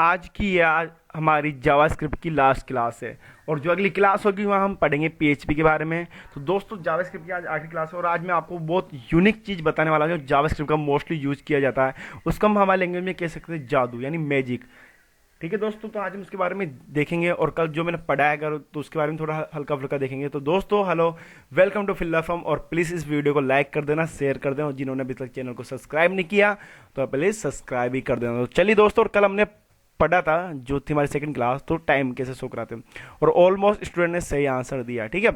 आज की हमारी जावास्क्रिप्ट की लास्ट क्लास है और जो अगली क्लास होगी वहाँ हम पढ़ेंगे पीएचपी के बारे में। तो दोस्तों जावास्क्रिप्ट की आज आखिरी क्लास है और आज मैं आपको बहुत यूनिक चीज़ बताने वाला हूँ जो जावास्क्रिप्ट का मोस्टली यूज़ किया जाता है। उसको हम हमारे लैंग्वेज में कह सकते हैं जादू यानी मैजिक। ठीक है दोस्तों, तो आज हम उसके बारे में देखेंगे और कल जो मैंने पढ़ा है अगर तो उसके बारे में थोड़ा हल्का फुल्का देखेंगे। तो दोस्तों हेलो, वेलकम टू फिल्ला फॉर्म और प्लीज़ इस वीडियो को लाइक कर देना, शेयर कर देना और जिन्होंने अभी तक चैनल को सब्सक्राइब नहीं किया तो प्लीज़ सब्सक्राइब ही कर देना। तो चलिए दोस्तों, और कल हमने पढ़ा था जो थी हमारी सेकंड क्लास, तो टाइम कैसे शो कराते हैं और ऑलमोस्ट स्टूडेंट ने सही आंसर दिया। ठीक है,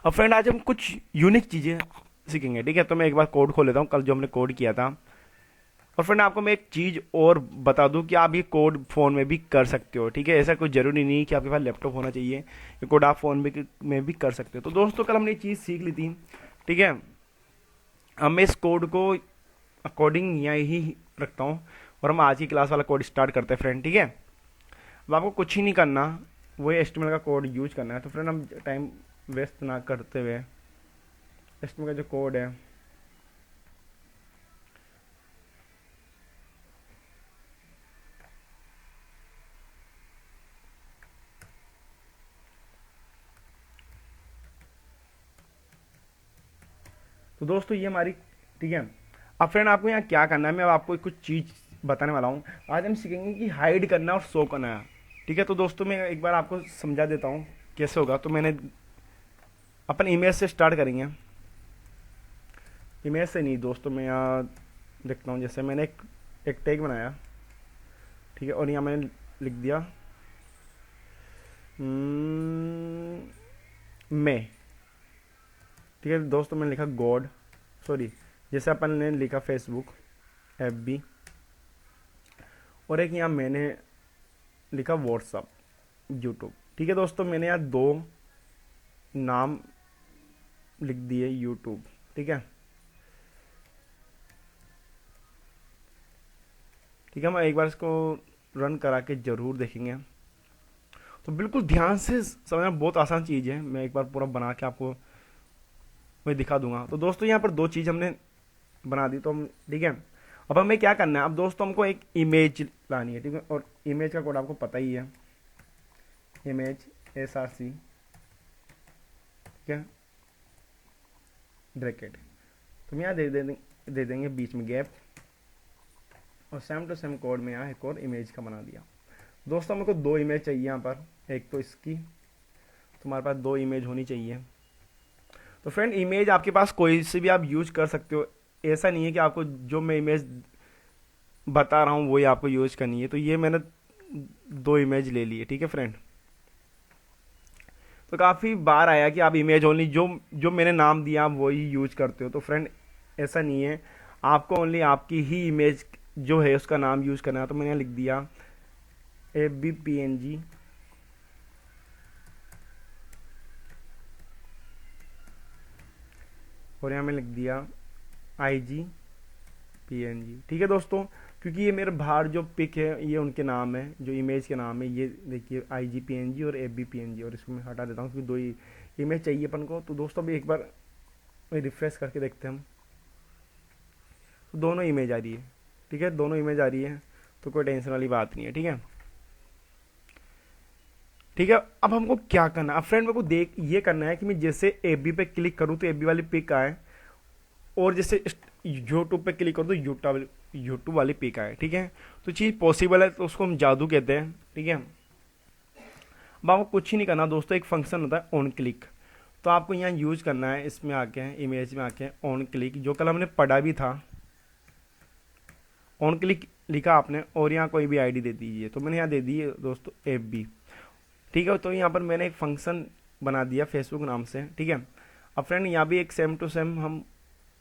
अब फ्रेंड आज हम कुछ यूनिक चीज़ें सीखेंगे। ठीक है, तो मैं एक बार कोड खोल लेता हूँ कल जो हमने कोड किया था। और फ्रेंड आपको मैं एक चीज़ और बता दूं कि आप ये कोड फ़ोन में भी कर सकते हो। ठीक है, ऐसा कोई ज़रूरी नहीं कि आपके पास लैपटॉप होना चाहिए, ये कोड आप फ़ोन में भी कर सकते हो। तो दोस्तों कल हमने ये चीज़ सीख ली थी। ठीक है, अब मैं इस कोड को अकॉर्डिंग यहाँ ही रखता हूँ और हम आज की क्लास वाला कोड स्टार्ट करते हैं फ्रेंड। ठीक है, अब आपको कुछ ही नहीं करना, वही एस्टिमेट का कोड यूज करना है। तो फ्रेंड हम टाइम वेस्ट ना करते हुए एस्टिमेट का जो कोड है तो दोस्तों ये हमारी, ठीक है। अब फ्रेंड आपको यहाँ क्या करना है, मैं अब आपको कुछ चीज़ बताने वाला हूँ। आज हम सीखेंगे कि हाइड करना और शो करना है। ठीक है, तो दोस्तों मैं एक बार आपको समझा देता हूँ कैसे होगा। तो मैंने अपन इमेज से स्टार्ट करेंगे। इमेज से नहीं दोस्तों, मैं यहाँ देखता हूँ, जैसे मैंने एक टैग बनाया। ठीक है, और यहाँ मैंने लिख दिया मैं। ठीक है दोस्तों, मैंने लिखा गॉड, सॉरी, जैसे अपन ने लिखा फेसबुक, FB, और एक यहाँ मैंने लिखा व्हाट्सअप, यूट्यूब। ठीक है दोस्तों, मैंने यहाँ दो नाम लिख दिए यूट्यूब। ठीक है, ठीक है, हम एक बार इसको रन करा के ज़रूर देखेंगे। तो बिल्कुल ध्यान से समझना, बहुत आसान चीज़ है। मैं एक बार पूरा बना के आपको मैं दिखा दूंगा। तो दोस्तों यहाँ पर दो चीज़ हमने बना दी, तो हम, ठीक है, अब हमें क्या करना है। अब दोस्तों हमको एक इमेज लानी है। ठीक है, और इमेज का कोड आपको पता ही है, इमेज SRC। ठीक है, ब्रैकेट, तो हम यहाँ दे देंगे बीच में गैप और सेम टू सेम कोड में यहाँ एक और इमेज का बना दिया। दोस्तों मेरे को दो इमेज चाहिए यहाँ पर, एक तो इसकी, तुम्हारे पास दो इमेज होनी चाहिए। तो फ्रेंड इमेज आपके पास कोई से भी आप यूज कर सकते हो, ऐसा नहीं है कि आपको जो मैं इमेज बता रहा हूँ वही आपको यूज करनी है। तो ये मैंने दो इमेज ले ली है। ठीक है फ्रेंड, तो काफ़ी बार आया कि आप इमेज ओनली जो जो मैंने नाम दिया आप वही यूज करते हो। तो फ्रेंड ऐसा नहीं है, आपको ओनली आपकी ही इमेज जो है उसका नाम यूज करना है। तो मैंने लिख दिया FBPNG, और यहाँ मैं लिख दिया IGPNG। ठीक है दोस्तों, क्योंकि ये मेरे बाहर जो पिक है ये उनके नाम है, जो इमेज के नाम है। ये देखिए IGPNG और FBPNG, और इसको मैं हटा देता हूँ क्योंकि दो ही इमेज चाहिए अपन को। तो दोस्तों अभी एक बार रिफ्रेश करके देखते हैं हम, तो दोनों इमेज आ रही है। ठीक है, दोनों इमेज आ रही है, तो कोई टेंशन वाली बात नहीं है। ठीक है, ठीक है, अब हमको क्या करना है। अब फ्रेंड मेरे को देख ये करना है कि मैं जैसे FB पे क्लिक करूँ तो FB वाली पिक आए, और जैसे यूट्यूब पे क्लिक करूँ तो यूट्यूब वाली पिक आए। ठीक है, तो चीज़ पॉसिबल है, तो उसको हम जादू कहते हैं। ठीक है, अब आपको कुछ ही नहीं करना दोस्तों, एक फंक्शन होता है ऑन क्लिक। तो आपको यहाँ यूज करना है, इसमें आके इमेज में आके ऑन क्लिक, जो कल हमने पढ़ा भी था। ऑन क्लिक लिखा आपने और यहाँ कोई भी आईडी दे दीजिए। तो मैंने यहाँ दे दी है दोस्तों FB। ठीक है, तो यहाँ पर मैंने एक फंक्शन बना दिया फेसबुक नाम से। ठीक है, अब फ्रेंड यहाँ भी एक सेम टू सेम हम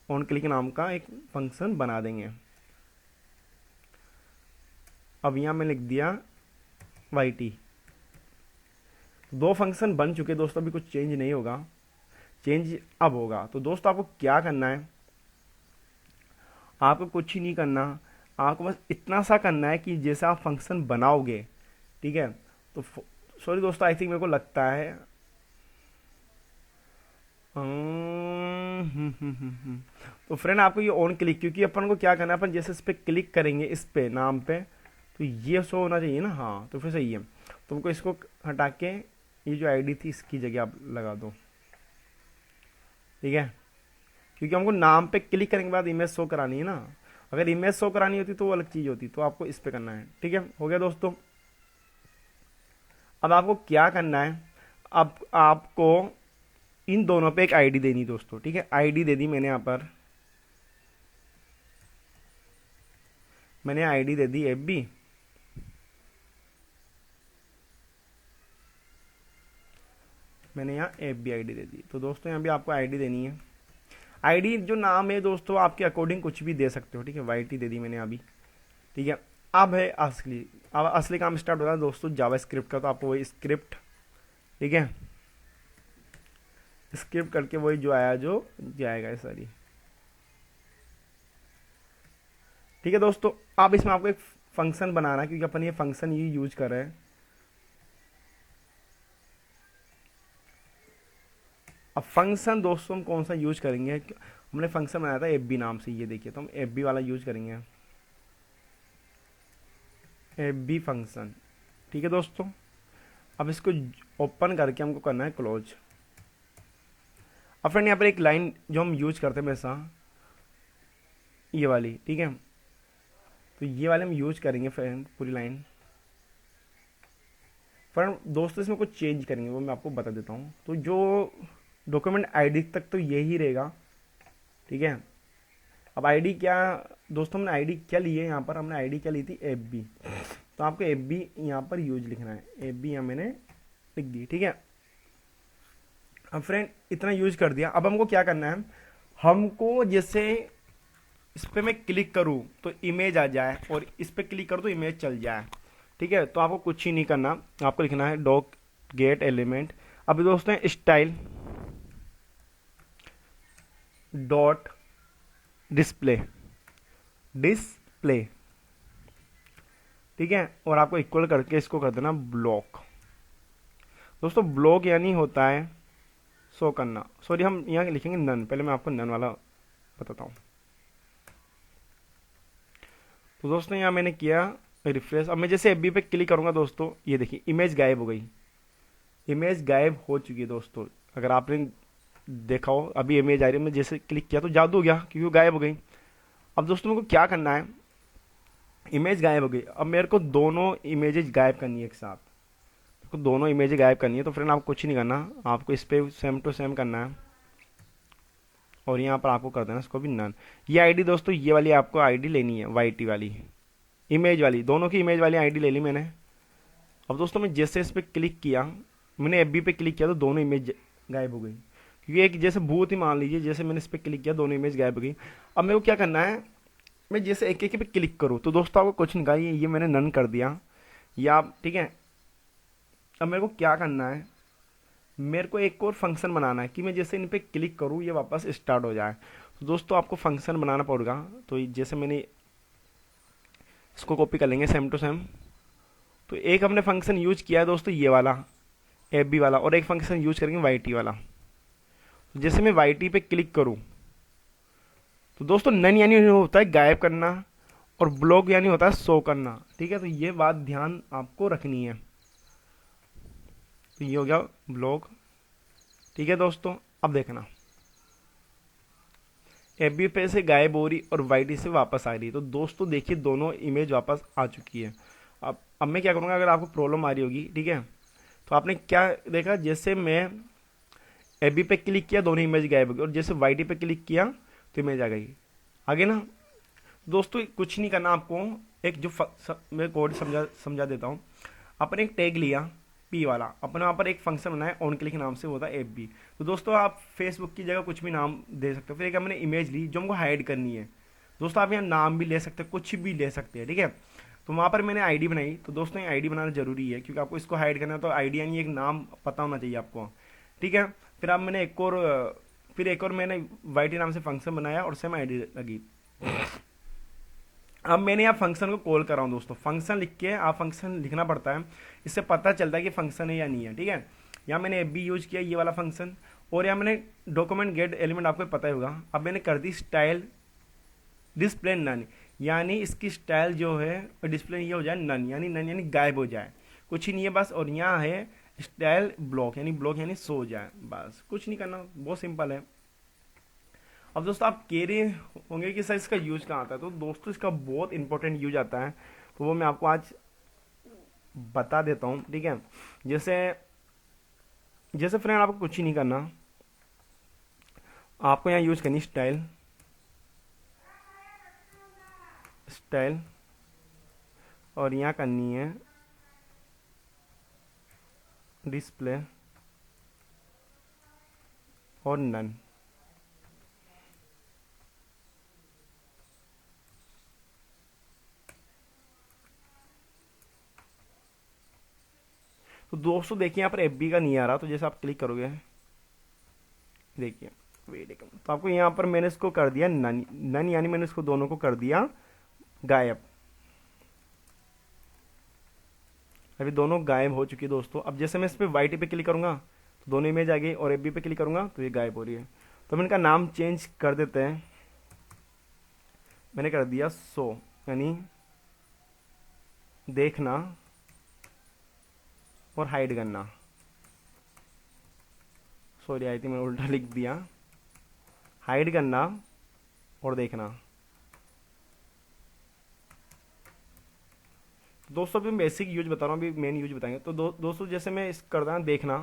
ऑन क्लिक नाम का एक फंक्शन बना देंगे। अब यहाँ मैं लिख दिया YT। दो फंक्शन बन चुके दोस्तों, अभी कुछ चेंज नहीं होगा, चेंज अब होगा। तो दोस्तों आपको क्या करना है, आपको कुछ ही नहीं करना, आपको बस इतना सा करना है कि जैसे आप फंक्शन बनाओगे। ठीक है, तो सॉरी दोस्तों, आई थिंक मेरे को लगता है तो फ्रेंड आपको ये ऑन क्लिक, क्योंकि अपन को क्या करना है, अपन जैसे इस पर क्लिक करेंगे, इस पे नाम पे, तो ये शो होना चाहिए ना, हाँ तो फिर सही है। तुमको इसको हटा के ये जो आईडी थी इसकी जगह आप लगा दो, ठीक है, क्योंकि हमको नाम पे क्लिक करने के बाद इमेज शो करानी है ना। अगर इमेज शो करानी होती तो वो अलग चीज़ होती, तो आपको इस पे करना है, ठीक है। हो गया दोस्तों। अब आपको क्या करना है, अब आपको इन दोनों पे एक आईडी देनी दोस्तों, ठीक है। आईडी दे दी मैंने, यहाँ पर मैंने आईडी दे दी FB, मैंने यहाँ FB आईडी दे दी। तो दोस्तों यहाँ भी आपको आईडी देनी है। आईडी जो नाम है दोस्तों आपके अकॉर्डिंग कुछ भी दे सकते हो, ठीक है। YT दे दी मैंने अभी, ठीक है। अब है असली, अब असली काम स्टार्ट हो रहा है दोस्तों जावास्क्रिप्ट का। तो आपको वही स्क्रिप्ट, ठीक है, स्क्रिप्ट करके वही जो आया जो जाएगा सारी, ठीक है दोस्तों। अब इसमें आपको एक फंक्शन बनाना है, क्योंकि अपन ये फंक्शन ये यूज कर रहे हैं। अब फंक्शन दोस्तों हम कौन सा यूज करेंगे, हमने फंक्शन बनाया था FB नाम से, ये देखिए, तो हम FB वाला यूज करेंगे, FB फंक्शन, ठीक है दोस्तों। अब इसको ओपन करके हमको करना है क्लोज। अब फ्रेंड यहाँ पर एक लाइन जो हम यूज करते हैं हमेशा, ये वाली, ठीक है, तो ये वाले हम यूज करेंगे फ्रेंड, पूरी लाइन। फ्रेंड दोस्तों इसमें कुछ चेंज करेंगे, वो मैं आपको बता देता हूँ। तो जो डॉक्यूमेंट आईडी तक तो यही रहेगा, ठीक है। अब आईडी क्या दोस्तों, हमने आईडी क्या ली है, यहाँ पर हमने आईडी क्या ली थी, FB। तो आपको FB यहाँ पर यूज लिखना है, FB यहाँ मैंने लिख दी, ठीक है। अब फ्रेंड इतना यूज कर दिया। अब हमको क्या करना है, हमको जैसे इस पर मैं क्लिक करूँ तो इमेज आ जाए, और इस पर क्लिक करूँ तो इमेज चल जाए, ठीक है। तो आपको कुछ ही नहीं करना, आपको लिखना है डॉक गेट एलिमेंट। अब दोस्तों स्टाइल डॉट डिस्प्ले, ठीक है, और आपको इक्वल करके इसको कर देना ब्लॉक। दोस्तों ब्लॉक यानी होता है शो करना, सॉरी हम यहाँ लिखेंगे नन, पहले मैं आपको नन वाला बताता हूँ। तो दोस्तों यहाँ मैंने किया रिफ्रेश। अब मैं जैसे FB पे क्लिक करूँगा दोस्तों, ये देखिए इमेज गायब हो गई, इमेज गायब हो चुकी है दोस्तों। अगर आपने देखा हो अभी इमेज आ रही है, मैं जैसे क्लिक किया तो जादू हो गया, क्योंकि वो गायब हो गई। अब दोस्तों मेरे को क्या करना है, इमेज गायब हो गई, अब मेरे को दोनों इमेजेज गायब करनी है एक साथ, तो दोनों इमेजेज गायब करनी है। तो फ्रेंड आपको कुछ नहीं करना, आपको इस पर सेम टू सेम करना है, और यहाँ पर आपको कर देना इसको भी नन। ये आईडी दोस्तों, ये वाली आपको आईडी लेनी है, YT वाली इमेज वाली, दोनों की इमेज वाली आईडी ले ली मैंने। अब दोस्तों मैं जैसे इस पर क्लिक किया, मैंने FB पे क्लिक किया तो दोनों इमेज गायब हो गई, क्योंकि एक जैसे भूत ही मान लीजिए, जैसे मैंने इस पर क्लिक किया दोनों इमेज गायब हो गई। अब मेरे को क्या करना है, मैं जैसे एक एक पे क्लिक करूँ तो दोस्तों आपको कुछ नहीं कहा, ये मैंने नन कर दिया, या आप, ठीक है। अब मेरे को क्या करना है, मेरे को एक और फंक्शन बनाना है कि मैं जैसे इन पे क्लिक करूँ ये वापस स्टार्ट हो जाए। तो दोस्तों आपको फंक्शन बनाना पड़ेगा। तो जैसे मैंने इसको कॉपी कर लेंगे सेम टू सेम। तो एक हमने फंक्शन यूज किया है दोस्तों ये वाला FB वाला, और एक फंक्शन यूज करेंगे YT वाला। तो जैसे मैं YT पे क्लिक करूँ तो दोस्तों नन यानी होता है गायब करना, और ब्लॉक यानी होता है शो करना, ठीक है। तो ये बात ध्यान आपको रखनी है। तो ये हो गया ब्लॉक, ठीक है दोस्तों। अब देखना FB पे से गायब हो रही और YT से वापस आ रही है। तो दोस्तों देखिए दोनों इमेज वापस आ चुकी है। अब मैं क्या करूँगा, अगर आपको प्रॉब्लम आ रही होगी, ठीक है, तो आपने क्या देखा, जैसे मैं FB पे क्लिक किया दोनों इमेज गायब हो गई, और जैसे YT पे क्लिक किया तो इमेज आ गई, आगे ना। दोस्तों कुछ नहीं करना आपको, एक जो मैं कोड समझा देता हूँ। अपने एक टैग लिया P वाला, अपने वहाँ पर एक फंक्शन बनाया ऑन क्लिक नाम से, होता है FB। तो दोस्तों आप फेसबुक की जगह कुछ भी नाम दे सकते हो। फिर एक हमने इमेज ली जो हमको हाइड करनी है। दोस्तों आप यहाँ नाम भी ले सकते हैं, कुछ भी ले सकते हैं, ठीक है। तो वहाँ पर मैंने आईडी बनाई। तो दोस्तों ये आईडी बनाना जरूरी है, क्योंकि आपको इसको हाइड करना है, तो आईडी यानी एक नाम पता होना चाहिए आपको, ठीक है। फिर अब मैंने एक और मैंने YT नाम से फंक्शन बनाया और सेम आईडी लगी। अब मैंने यहाँ फंक्शन को कॉल कर रहा हूँ दोस्तों, फंक्शन लिख के आप फंक्शन लिखना पड़ता है, इससे पता चलता है कि फंक्शन है या नहीं है, ठीक है। यहाँ मैंने FB यूज किया ये वाला फंक्शन, और यहाँ मैंने डॉक्यूमेंट गेट एलिमेंट, आपको पता ही होगा। अब मैंने कर दी स्टाइल डिस्प्ले नन, यानी इसकी स्टाइल जो है डिस्प्ले ये हो जाए नन, यानी गायब हो जाए, कुछ ही नहीं है बस। और यहाँ है स्टाइल ब्लॉक, यानी सो हो जाए, बस कुछ नहीं करना, बहुत सिंपल है। अब दोस्तों आप कह रहे होंगे कि सर इसका यूज कहाँ आता है, तो दोस्तों इसका बहुत इंपॉर्टेंट यूज आता है, तो वो मैं आपको आज बता देता हूँ, ठीक है। जैसे जैसे फ्रेंड आपको कुछ ही नहीं करना, आपको यहाँ यूज करनी स्टाइल, और यहाँ करनी है डिस्प्ले और नन। तो दोस्तों देखिए यहाँ पर एफ का नहीं आ रहा, तो जैसे आप क्लिक करोगे, देखिए वेट, तो आपको यहाँ पर मैंने इसको कर दिया नन, यानी मैंने इसको दोनों को कर दिया गायब। अभी दोनों गायब हो चुकी है दोस्तों। अब जैसे मैं इस पर वाइट पे क्लिक करूंगा तो दोनों इमेज आ गई, और एफ पे क्लिक करूंगा तो ये गायब हो रही है। तो हम इनका नाम चेंज कर देते हैं, मैंने कर दिया सो, यानी देखना और हाइड करना। सॉरी आई थिंक मैंने उल्टा लिख दिया, हाइड करना और देखना। दोस्तों अभी बेसिक यूज बता रहा हूँ, अभी मेन यूज बताएंगे। तो दोस्तों जैसे मैं इस करता हूँ देखना,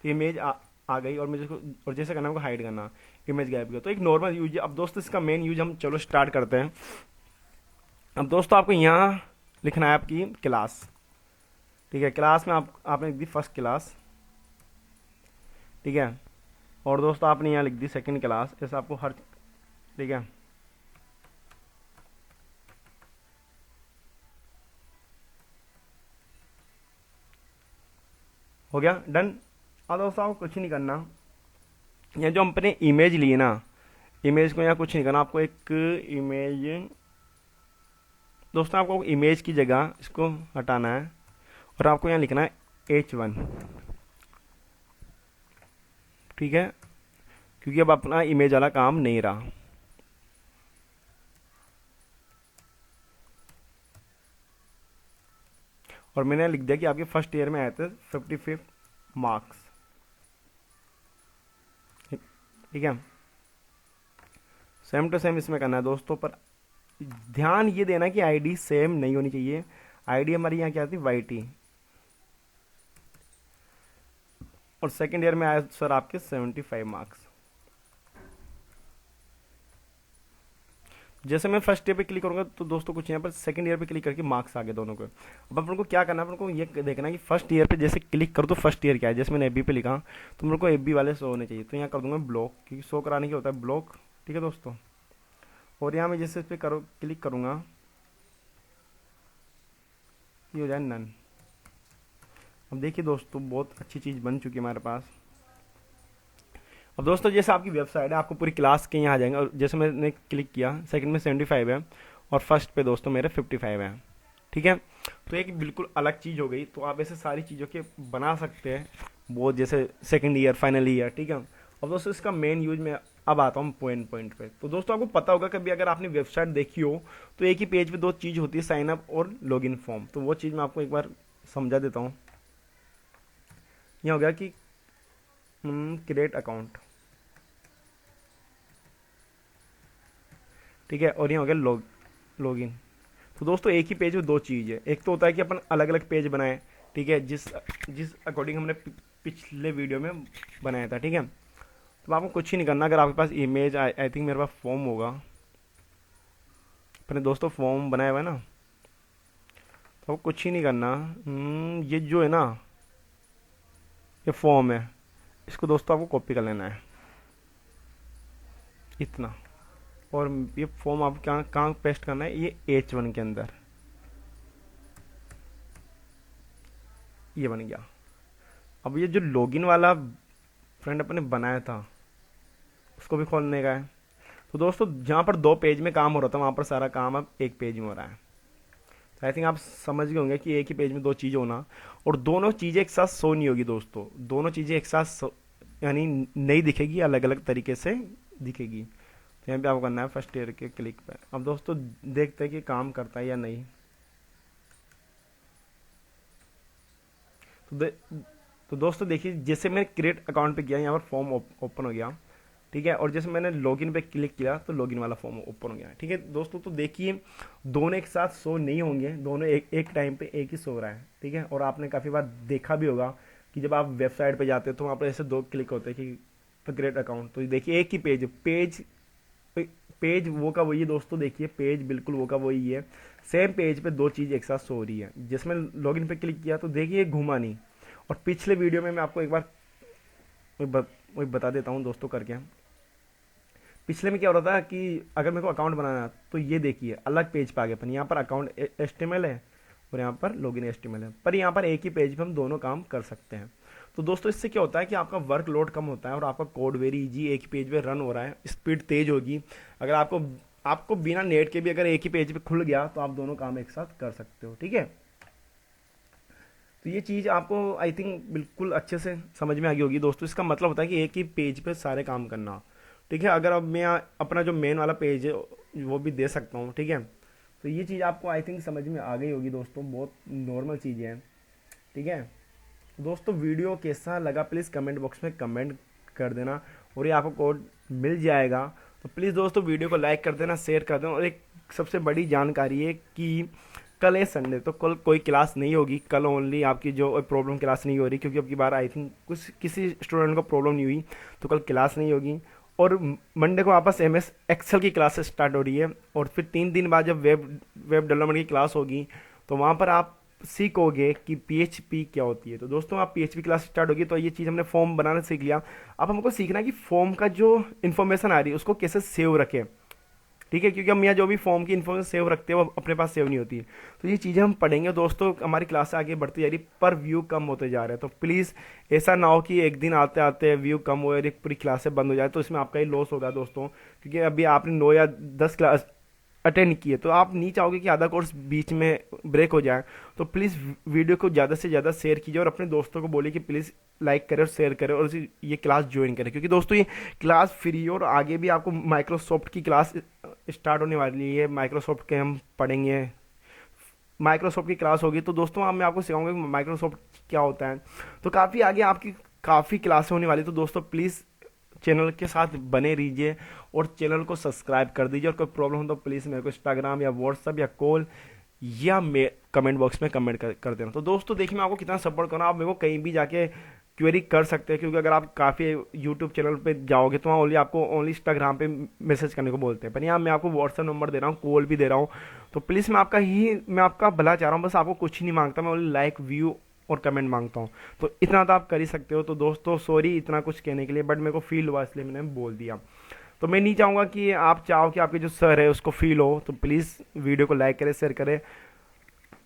तो इमेज आ गई, और मुझे और जैसे करना है हाइड करना, इमेज गायब किया, तो एक नॉर्मल यूज है। अब दोस्तों इसका मेन यूज हम चलो स्टार्ट करते हैं। अब दोस्तों आपको यहाँ लिखना है आपकी क्लास, ठीक है। क्लास में आपने लिख दी फर्स्ट क्लास, ठीक है। और दोस्तों आपने यहाँ लिख दी सेकंड क्लास, ऐसा आपको हर, ठीक है। हो गया डन। अब दोस्तों आपको कुछ नहीं करना, यहाँ जो हमने इमेज ली है ना, इमेज को यहाँ कुछ नहीं करना, आपको एक इमेज, दोस्तों आपको इमेज की जगह इसको हटाना है, और आपको यहाँ लिखना है H1, ठीक है, क्योंकि अब अपना इमेज वाला काम नहीं रहा। और मैंने लिख दिया कि आपके फर्स्ट ईयर में आए थे 55 मार्क्स, ठीक है। सेम टू सेम इसमें करना है दोस्तों, पर ध्यान ये देना कि आईडी सेम नहीं होनी चाहिए। आईडी हमारी यहाँ क्या थी, YT, और सेकेंड ईयर में आए सर आपके 75 मार्क्स। जैसे मैं फर्स्ट ईयर पे क्लिक करूंगा तो दोस्तों कुछ यहाँ पर सेकंड ईयर पे क्लिक करके मार्क्स आ गए दोनों को। अब अपन को क्या करना है, अपन को ये देखना है कि फर्स्ट ईयर पे जैसे क्लिक करो तो फर्स्ट ईयर क्या है। जैसे मैंने एफ पे लिखा तो मेरे को एफ वाले शो होने चाहिए, तो यहाँ कर दूंगा ब्लॉक, क्योंकि शो कराने की होता है ब्लॉक, ठीक है दोस्तों। और यहाँ मैं जैसे इस पर क्लिक करूँगा, ये हो जाए नन। अब देखिए दोस्तों बहुत अच्छी चीज़ बन चुकी है हमारे पास। अब दोस्तों जैसे आपकी वेबसाइट है, आपको पूरी क्लास के यहाँ आ जाएंगे, और जैसे मैंने क्लिक किया सेकंड में 75 है, और फर्स्ट पे दोस्तों मेरे 55 है, ठीक है। तो एक बिल्कुल अलग चीज़ हो गई। तो आप ऐसे सारी चीज़ों के बना सकते हैं बहुत, जैसे सेकंड ईयर, फाइनल ईयर, ठीक है। अब दोस्तों इसका मेन यूज में अब आता हूँ पॉइंट पे। तो दोस्तों आपको पता होगा कभी अगर आपने वेबसाइट देखी हो तो एक ही पेज पे दो चीज़ होती है, साइन अप और लॉगिन फॉर्म। तो वो चीज़ मैं आपको एक बार समझा देता हूँ। यह हो गया कि क्रिएट अकाउंट, ठीक है, और ये हो गया लॉगिन। तो दोस्तों एक ही पेज में दो चीज़ है, एक तो होता है कि अपन अलग अलग पेज बनाएं, ठीक है, जिस अकॉर्डिंग हमने पिछले वीडियो में बनाया था, ठीक है। तो आपको कुछ ही नहीं करना, अगर आपके पास इमेज, आई थिंक मेरे पास फॉर्म होगा, अपने दोस्तों फॉर्म बनाया हुआ है ना, तो आपको कुछ ही नहीं करना। ये जो है ना, ये फॉर्म है, इसको दोस्तों आपको कॉपी कर लेना है इतना, और ये फॉर्म आप कहाँ पेस्ट करना है, ये H1 के अंदर, ये बन गया। अब ये जो लॉगिन वाला फ्रेंड अपने बनाया था उसको भी खोलने का है। तो दोस्तों जहाँ पर दो पेज में काम हो रहा था वहाँ पर सारा काम अब एक पेज में हो रहा है। तो आई थिंक आप समझ गए होंगे कि एक ही पेज में दो चीज़ होना, और दोनों चीज़ें एक साथ शो नहीं होगी दोस्तों, दोनों चीज़ें एक साथ यानी नहीं दिखेगी, अलग अलग तरीके से दिखेगी। तो यहाँ पे आपको करना है फर्स्ट ईयर के क्लिक पर। अब दोस्तों देखते हैं कि काम करता है या नहीं। तो तो दोस्तों देखिए, जैसे मैंने क्रिएट अकाउंट पे किया, यहाँ पर फॉर्म ओपन हो गया, ठीक है। और जैसे मैंने लॉगिन पे क्लिक किया तो लॉगिन वाला फॉर्म ओपन हो गया, ठीक है दोस्तों। तो देखिए दोनों एक साथ शो नहीं होंगे, दोनों एक टाइम पे एक ही शो रहा है, ठीक है। और आपने काफ़ी बार देखा भी होगा कि जब आप वेबसाइट पे जाते हो तो वहाँ पर ऐसे दो क्लिक होते हैं कि क्रिएट अकाउंट, तो देखिए एक ही पेज वो का वही है दोस्तों। देखिए पेज बिल्कुल वो का वही है, सेम पेज पे दो चीज़ एक साथ शो हो रही है। जिसमें लॉगिन पे क्लिक किया तो देखिए घूमा नहीं। और पिछले वीडियो में मैं आपको एक बार वही बता देता हूँ दोस्तों करके। पिछले में क्या हो रहा था कि अगर मेरे को अकाउंट बनाना है तो ये देखिए अलग पेज पे आ गया, पर यहाँ पर अकाउंट एचटीएमएल है और यहाँ पर लॉगिन एचटीएमएल है, पर यहाँ पर एक ही पेज पे हम दोनों काम कर सकते हैं। तो दोस्तों इससे क्या होता है कि आपका वर्कलोड कम होता है और आपका कोड वेरी इजी एक ही पेज पे रन हो रहा है, स्पीड तेज होगी। अगर आपको बिना नेट के भी अगर एक ही पेज पे खुल गया तो आप दोनों काम एक साथ कर सकते हो, ठीक है। तो ये चीज़ आपको आई थिंक बिल्कुल अच्छे से समझ में आ गई होगी दोस्तों। इसका मतलब होता है कि एक ही पेज पे सारे काम करना, ठीक है। अगर अब मैं अपना जो मेन वाला पेज है वो भी दे सकता हूँ, ठीक है। तो ये चीज़ आपको आई थिंक समझ में आ गई होगी दोस्तों, बहुत नॉर्मल चीज़ें हैं, ठीक है। दोस्तों वीडियो कैसा लगा प्लीज़ कमेंट बॉक्स में कमेंट कर देना, और ये आपको कोड मिल जाएगा। तो प्लीज़ दोस्तों वीडियो को लाइक कर देना, शेयर कर देना। और एक सबसे बड़ी जानकारी है कि कल है संडे, तो कल कोई क्लास नहीं होगी। कल ओनली आपकी जो प्रॉब्लम क्लास नहीं हो रही, क्योंकि अब की बार आई थिंक किसी स्टूडेंट को प्रॉब्लम नहीं हुई, तो कल क्लास नहीं होगी। और मंडे को वापस MS एक्सेल की क्लासेस स्टार्ट हो रही है, और फिर 3 दिन बाद जब वेब डेवलपमेंट की क्लास होगी तो वहाँ पर आप सीखोगे कि PHP क्या होती है। तो दोस्तों आप PHP क्लास स्टार्ट होगी, तो ये चीज़ हमने फॉर्म बनाना सीख लिया। अब हमको सीखना है कि फॉर्म का जो इन्फॉर्मेशन आ रही है उसको कैसे सेव रखें, ठीक है। क्योंकि हम यहाँ जो भी फॉर्म की इन्फॉर्मेशन सेव रखते हैं वो अपने पास सेव नहीं होती। तो ये चीज़ें हम पढ़ेंगे दोस्तों। हमारी क्लास से आगे बढ़ती जा रही, पर व्यू कम होते जा रहे हैं। तो प्लीज़ ऐसा ना हो कि एक दिन आते आते व्यू कम हो और एक पूरी क्लासें बंद हो जाए, तो इसमें आपका ही लॉस होगा दोस्तों। क्योंकि अभी आपने 9 या 10 क्लास अटेंड किए, तो आप नहीं चाहोगे कि आधा कोर्स बीच में ब्रेक हो जाए। तो प्लीज़ वीडियो को ज़्यादा से ज़्यादा शेयर कीजिए और अपने दोस्तों को बोलिए कि प्लीज़ लाइक करें और शेयर करें और ये क्लास ज्वाइन करें। क्योंकि दोस्तों ये क्लास फ्री, और आगे भी आपको माइक्रोसॉफ्ट की क्लास स्टार्ट होने वाली है। माइक्रोसॉफ्ट के हम पढ़ेंगे, माइक्रोसॉफ्ट की क्लास होगी। तो दोस्तों मैं आपको सिखाऊंगा कि माइक्रोसॉफ्ट क्या होता है। तो काफ़ी आगे आपकी काफ़ी क्लासें होने वाली। तो दोस्तों प्लीज़ चैनल के साथ बने रहिए और चैनल को सब्सक्राइब कर दीजिए। और कोई प्रॉब्लम हो तो प्लीज़ मेरे को इंस्टाग्राम या व्हाट्सअप या कॉल या कमेंट बॉक्स में कमेंट कर देना। तो दोस्तों देखिए मैं आपको कितना सपोर्ट कर रहा हूँ, आप मेरे को कहीं भी जाके क्वेरी कर सकते हैं। क्योंकि अगर आप काफ़ी यूट्यूब चैनल पे जाओगे तो वहाँ ओनली इंस्टाग्राम पे मैसेज करने को बोलते हैं, पर यहाँ मैं आपको व्हाट्सअप नंबर दे रहा हूँ, कॉल भी दे रहा हूँ। तो प्लीज़ मैं आपका भला चाह रहा हूँ, बस आपको कुछ नहीं मांगता, मैं ओनली लाइक व्यू और कमेंट मांगता हूँ। तो इतना तो आप कर ही सकते हो। तो दोस्तों सॉरी इतना कुछ कहने के लिए, बट मेरे को फील हुआ इसलिए मैंने बोल दिया। तो मैं नहीं चाहूँगा कि आप चाहो कि आपके जो सर है उसको फील हो। तो प्लीज़ वीडियो को लाइक करें, शेयर करें।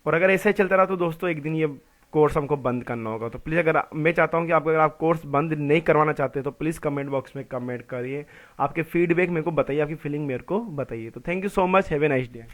और अगर ऐसे ही चलता रहा तो दोस्तों एक दिन ये कोर्स हमको बंद करना होगा। तो प्लीज़ अगर मैं चाहता हूँ कि अगर आप कोर्स बंद नहीं करवाना चाहते तो प्लीज़ कमेंट बॉक्स में कमेंट करिए, आपके फीडबैक मेरे को बताइए, आपकी फीलिंग मेरे को बताइए। तो thank you so much, have a nice day.